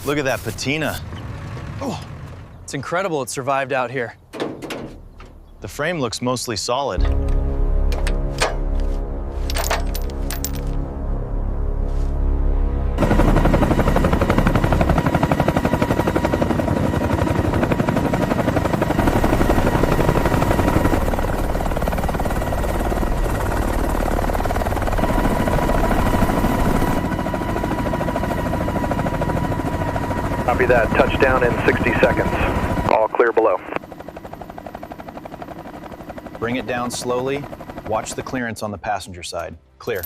Look at that patina. Oh, it's incredible it survived out here. The frame looks mostly solid. Copy that. Touchdown in 60 seconds. All clear below. Bring it down slowly. Watch the clearance on the passenger side. Clear.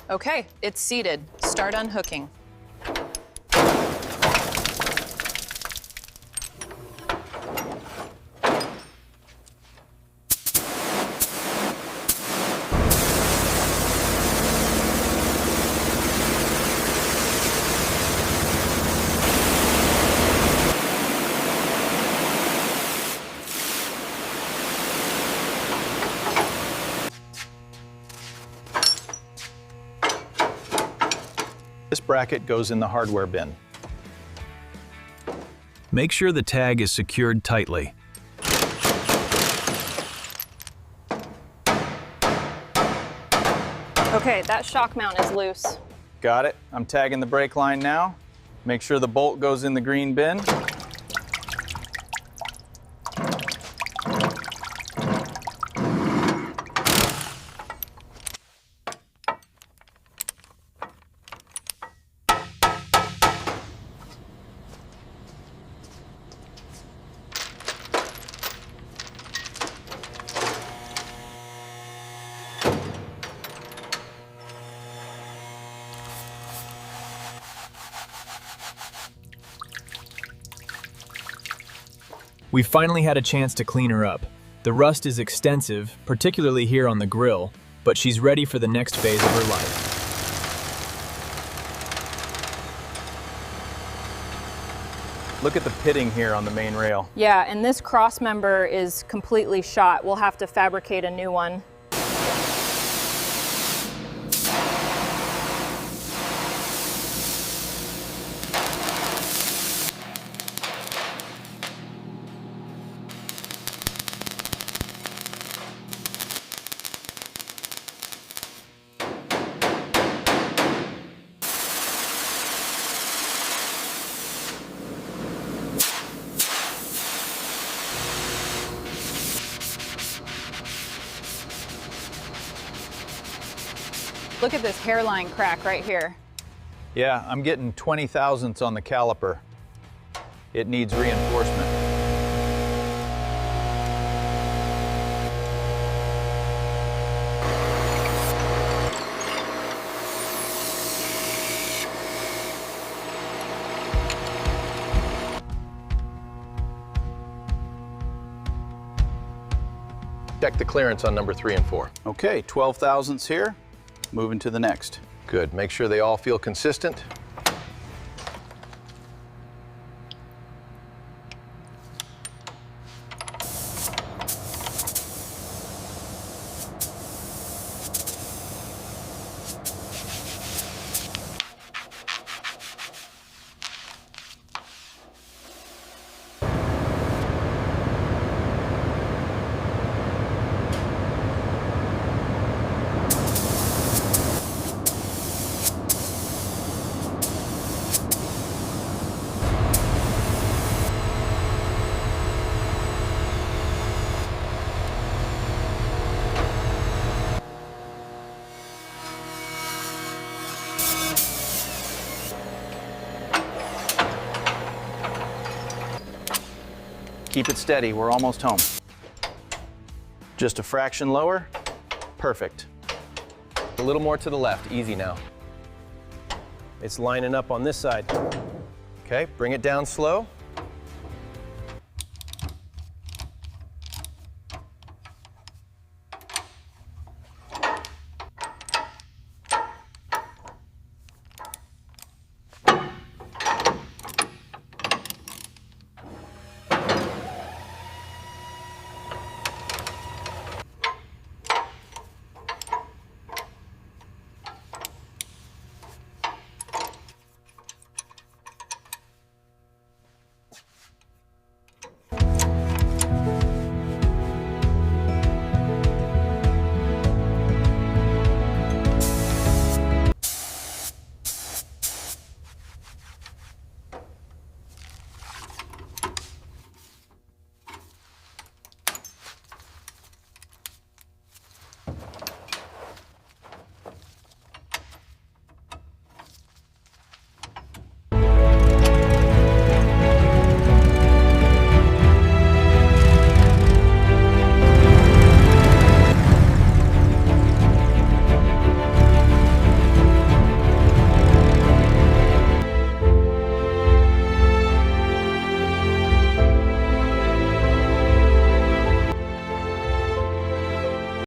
Okay, it's seated. Start unhooking. This bracket goes in the hardware bin. Make sure the tag is secured tightly. Okay, that shock mount is loose. Got it. I'm tagging the brake line now. Make sure the bolt goes in the green bin. We finally had a chance to clean her up. The rust is extensive, particularly here on the grille, but she's ready for the next phase of her life. Look at the pitting here on the main rail. Yeah, and this cross member is completely shot. We'll have to fabricate a new one. Look at this hairline crack right here. Yeah, I'm getting 20 thousandths on the caliper. It needs reinforcement. Check the clearance on number 3 and 4. Okay, 12 thousandths here. Moving to the next. Good. Make sure they all feel consistent. Keep it steady, we're almost home. Just a fraction lower, perfect. A little more to the left, easy now. It's lining up on this side. Okay, bring it down slow.